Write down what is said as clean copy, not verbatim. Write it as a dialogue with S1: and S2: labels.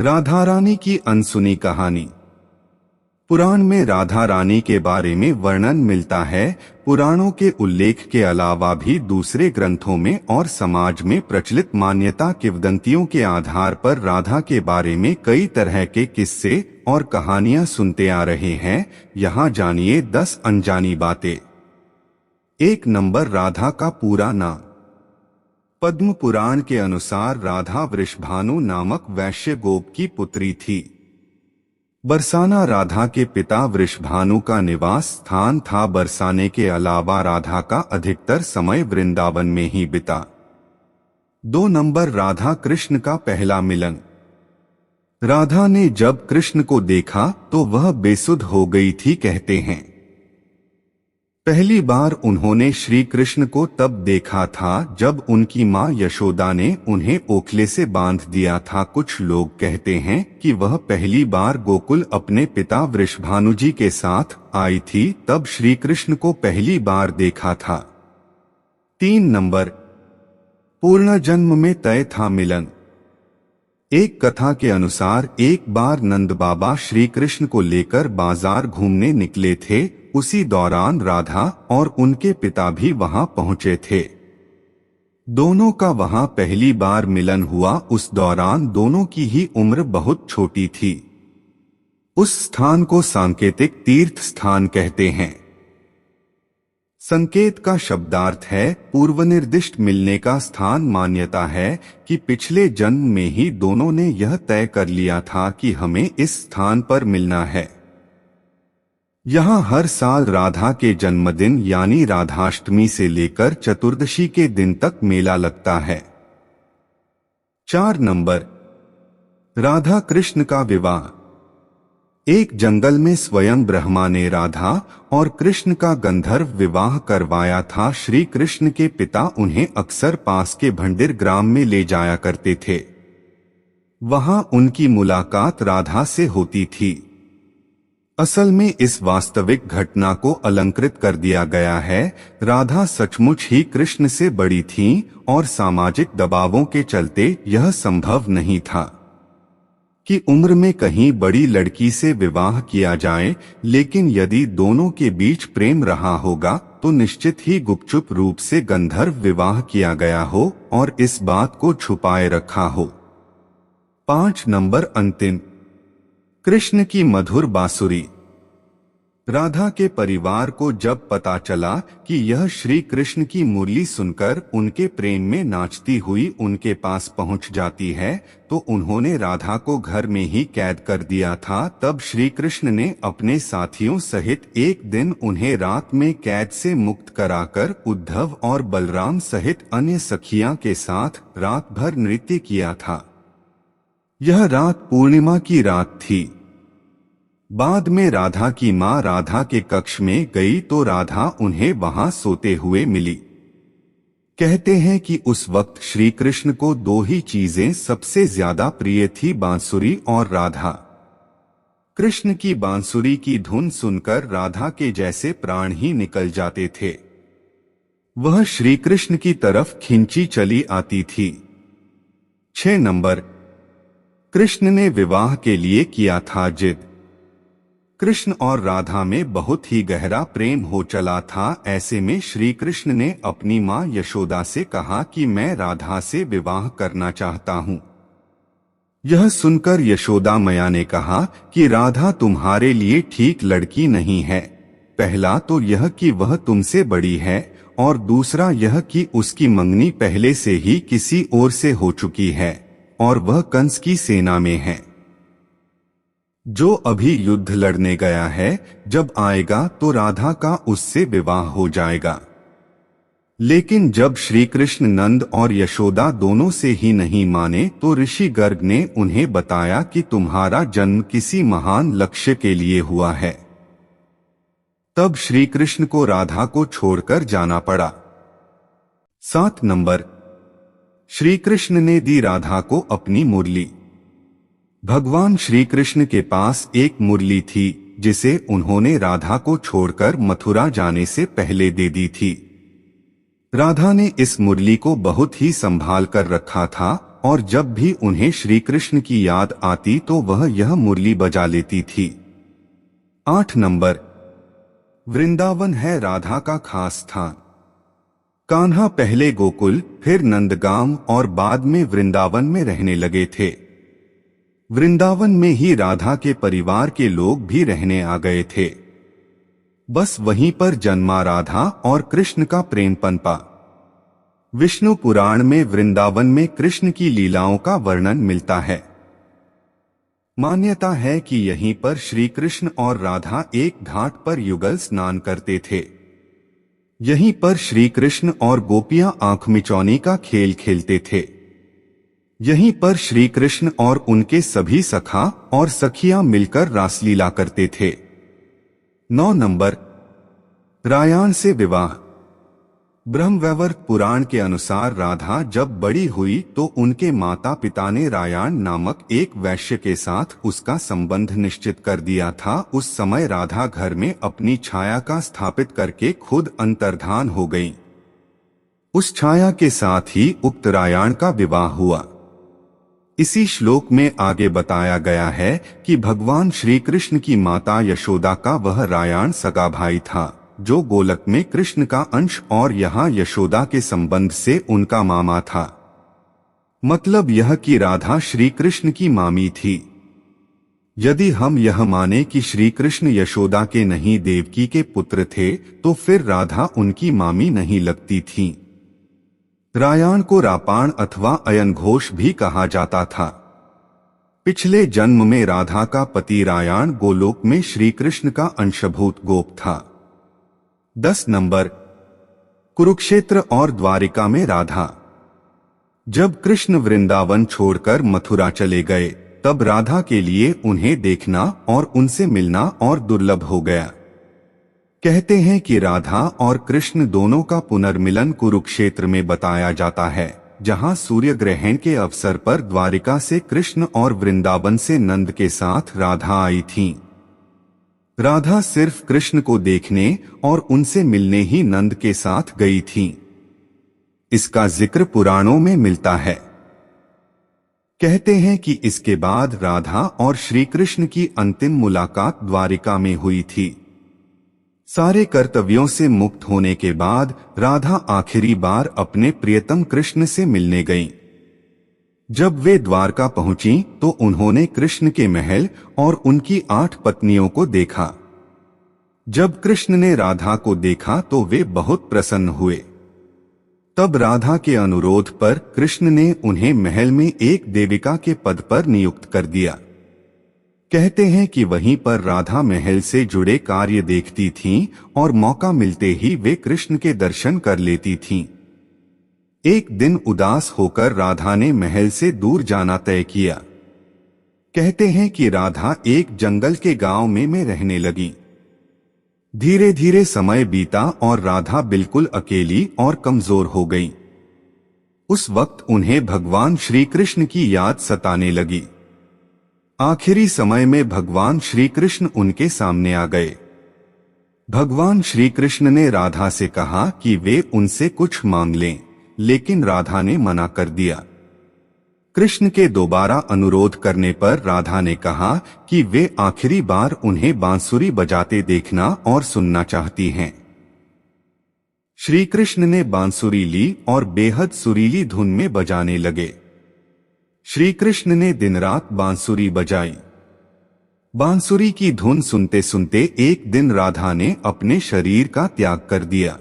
S1: राधा रानी की अनसुनी कहानी। पुराण में राधा रानी के बारे में वर्णन मिलता है। पुराणों के उल्लेख के अलावा भी दूसरे ग्रंथों में और समाज में प्रचलित मान्यता किंवदंतियों के आधार पर राधा के बारे में कई तरह के किस्से और कहानियां सुनते आ रहे हैं। यहाँ जानिए 10 अनजानी बातें। 1 नंबर, राधा का पूरा नाम। पद्म पुराण के अनुसार राधा वृषभानु नामक वैश्य गोप की पुत्री थी। बरसाना राधा के पिता वृषभानु का निवास स्थान था। बरसाने के अलावा राधा का अधिकतर समय वृंदावन में ही बिता। 2 नंबर, राधा कृष्ण का पहला मिलन। राधा ने जब कृष्ण को देखा तो वह बेसुध हो गई थी, कहते हैं। पहली बार उन्होंने श्री कृष्ण को तब देखा था जब उनकी मां यशोदा ने उन्हें ओखले से बांध दिया था। कुछ लोग कहते हैं कि वह पहली बार गोकुल अपने पिता वृषभानु जी के साथ आई थी, तब श्री कृष्ण को पहली बार देखा था। 3 नंबर, पूर्ण जन्म में तय था मिलन। एक कथा के अनुसार एक बार नंद बाबा श्री कृष्ण को लेकर बाजार घूमने निकले थे। उसी दौरान राधा और उनके पिता भी वहां पहुंचे थे। दोनों का वहां पहली बार मिलन हुआ। उस दौरान दोनों की ही उम्र बहुत छोटी थी। उस स्थान को सांकेतिक तीर्थ स्थान कहते हैं। संकेत का शब्दार्थ है पूर्वनिर्दिष्ट मिलने का स्थान। मान्यता है कि पिछले जन्म में ही दोनों ने यह तय कर लिया था कि हमें इस स्थान पर मिलना है। यहाँ हर साल राधा के जन्मदिन यानी राधाष्टमी से लेकर चतुर्दशी के दिन तक मेला लगता है। 4 नंबर, राधा कृष्ण का विवाह। एक जंगल में स्वयं ब्रह्मा ने राधा और कृष्ण का गंधर्व विवाह करवाया था। श्री कृष्ण के पिता उन्हें अक्सर पास के भंडिर ग्राम में ले जाया करते थे। वहां उनकी मुलाकात राधा से होती थी। असल में इस वास्तविक घटना को अलंकृत कर दिया गया है। राधा सचमुच ही कृष्ण से बड़ी थीं और सामाजिक दबावों के चलते यह संभव नहीं था कि उम्र में कहीं बड़ी लड़की से विवाह किया जाए। लेकिन यदि दोनों के बीच प्रेम रहा होगा तो निश्चित ही गुपचुप रूप से गंधर्व विवाह किया गया हो और इस बात को छुपाए रखा हो। 5 नंबर, अंतिम, कृष्ण की मधुर बांसुरी। राधा के परिवार को जब पता चला कि यह श्री कृष्ण की मुरली सुनकर उनके प्रेम में नाचती हुई उनके पास पहुंच जाती है, तो उन्होंने राधा को घर में ही कैद कर दिया था। तब श्री कृष्ण ने अपने साथियों सहित एक दिन उन्हें रात में कैद से मुक्त कराकर उद्धव और बलराम सहित अन्य सखियां के साथ रात भर नृत्य किया था। यह रात पूर्णिमा की रात थी। बाद में राधा की मां राधा के कक्ष में गई तो राधा उन्हें वहां सोते हुए मिली। कहते हैं कि उस वक्त श्री कृष्ण को 2 ही चीजें सबसे ज्यादा प्रिय थी, बांसुरी और राधा। कृष्ण की बांसुरी की धुन सुनकर राधा के जैसे प्राण ही निकल जाते थे। वह श्री कृष्ण की तरफ खिंची चली आती थी। 6 नंबर, कृष्ण ने विवाह के लिए किया था जिद। कृष्ण और राधा में बहुत ही गहरा प्रेम हो चला था। ऐसे में श्री कृष्ण ने अपनी मां यशोदा से कहा कि मैं राधा से विवाह करना चाहता हूं। यह सुनकर यशोदा मैया ने कहा कि राधा तुम्हारे लिए ठीक लड़की नहीं है। पहला तो यह कि वह तुमसे बड़ी है और दूसरा यह कि उसकी मंगनी पहले से ही किसी और से हो चुकी है और वह कंस की सेना में है, जो अभी युद्ध लड़ने गया है। जब आएगा तो राधा का उससे विवाह हो जाएगा। लेकिन जब श्री कृष्ण नंद और यशोदा दोनों से ही नहीं माने तो ऋषि गर्ग ने उन्हें बताया कि तुम्हारा जन्म किसी महान लक्ष्य के लिए हुआ है। तब श्री कृष्ण को राधा को छोड़कर जाना पड़ा। 7 नंबर, श्री कृष्ण ने दी राधा को अपनी मुरली। भगवान श्री कृष्ण के पास एक मुरली थी जिसे उन्होंने राधा को छोड़कर मथुरा जाने से पहले दे दी थी। राधा ने इस मुरली को बहुत ही संभाल कर रखा था और जब भी उन्हें श्री कृष्ण की याद आती तो वह यह मुरली बजा लेती थी। 8 नंबर, वृंदावन है राधा का खास स्थान। कान्हा पहले गोकुल, फिर नंदगांव और बाद में वृंदावन में रहने लगे थे। वृंदावन में ही राधा के परिवार के लोग भी रहने आ गए थे। बस वहीं पर जन्मा राधा और कृष्ण का प्रेम पनपा। विष्णु पुराण में वृंदावन में कृष्ण की लीलाओं का वर्णन मिलता है। मान्यता है कि यहीं पर श्री कृष्ण और राधा एक घाट पर युगल स्नान करते थे। यहीं पर श्री कृष्ण और गोपियां आंख मिचौनी का खेल खेलते थे। यहीं पर श्री कृष्ण और उनके सभी सखा और सखियां मिलकर रासलीला करते थे। 9 नंबर, रायाण से विवाह। ब्रह्मवैवर्त पुराण के अनुसार राधा जब बड़ी हुई तो उनके माता पिता ने रायाण नामक एक वैश्य के साथ उसका संबंध निश्चित कर दिया था। उस समय राधा घर में अपनी छाया का स्थापित करके खुद अंतर्धान हो गई। उस छाया के साथ ही उक्त रायाण का विवाह हुआ। इसी श्लोक में आगे बताया गया है कि भगवान श्री कृष्ण की माता यशोदा का वह रायाण सगा भाई था, जो गोलक में कृष्ण का अंश और यहाँ यशोदा के संबंध से उनका मामा था। मतलब यह कि राधा श्री कृष्ण की मामी थी। यदि हम यह माने कि श्री कृष्ण यशोदा के नहीं देवकी के पुत्र थे, तो फिर राधा उनकी मामी नहीं लगती थी। रायाण को रापाण अथवा अयन घोष भी कहा जाता था। पिछले जन्म में राधा का पति रायाण गोलोक में श्री कृष्ण का अंशभूत गोप था। 10 नंबर, कुरुक्षेत्र और द्वारिका में राधा। जब कृष्ण वृंदावन छोड़कर मथुरा चले गए, तब राधा के लिए उन्हें देखना और उनसे मिलना और दुर्लभ हो गया। कहते हैं कि राधा और कृष्ण दोनों का पुनर्मिलन कुरुक्षेत्र में बताया जाता है, जहां सूर्य ग्रहण के अवसर पर द्वारिका से कृष्ण और वृंदावन से नंद के साथ राधा आई थीं। राधा सिर्फ कृष्ण को देखने और उनसे मिलने ही नंद के साथ गई थीं। इसका जिक्र पुराणों में मिलता है। कहते हैं कि इसके बाद राधा और श्री कृष्ण की अंतिम मुलाकात द्वारिका में हुई थी। सारे कर्तव्यों से मुक्त होने के बाद राधा आखिरी बार अपने प्रियतम कृष्ण से मिलने गईं। जब वे द्वारका पहुंची तो उन्होंने कृष्ण के महल और उनकी 8 पत्नियों को देखा। जब कृष्ण ने राधा को देखा तो वे बहुत प्रसन्न हुए। तब राधा के अनुरोध पर कृष्ण ने उन्हें महल में एक देविका के पद पर नियुक्त कर दिया। कहते हैं कि वहीं पर राधा महल से जुड़े कार्य देखती थीं और मौका मिलते ही वे कृष्ण के दर्शन कर लेती थीं। एक दिन उदास होकर राधा ने महल से दूर जाना तय किया। कहते हैं कि राधा एक जंगल के गांव में रहने लगी। धीरे धीरे समय बीता और राधा बिल्कुल अकेली और कमजोर हो गई। उस वक्त उन्हें भगवान श्री कृष्ण की याद सताने लगी। आखिरी समय में भगवान श्री कृष्ण उनके सामने आ गए। भगवान श्री कृष्ण ने राधा से कहा कि वे उनसे कुछ मांग लें, लेकिन राधा ने मना कर दिया। कृष्ण के दोबारा अनुरोध करने पर राधा ने कहा कि वे आखिरी बार उन्हें बांसुरी बजाते देखना और सुनना चाहती हैं। श्री कृष्ण ने बांसुरी ली और बेहद सुरीली धुन में बजाने लगे। श्री कृष्ण ने दिन रात बांसुरी बजाई। बांसुरी की धुन सुनते सुनते एक दिन राधा ने अपने शरीर का त्याग कर दिया।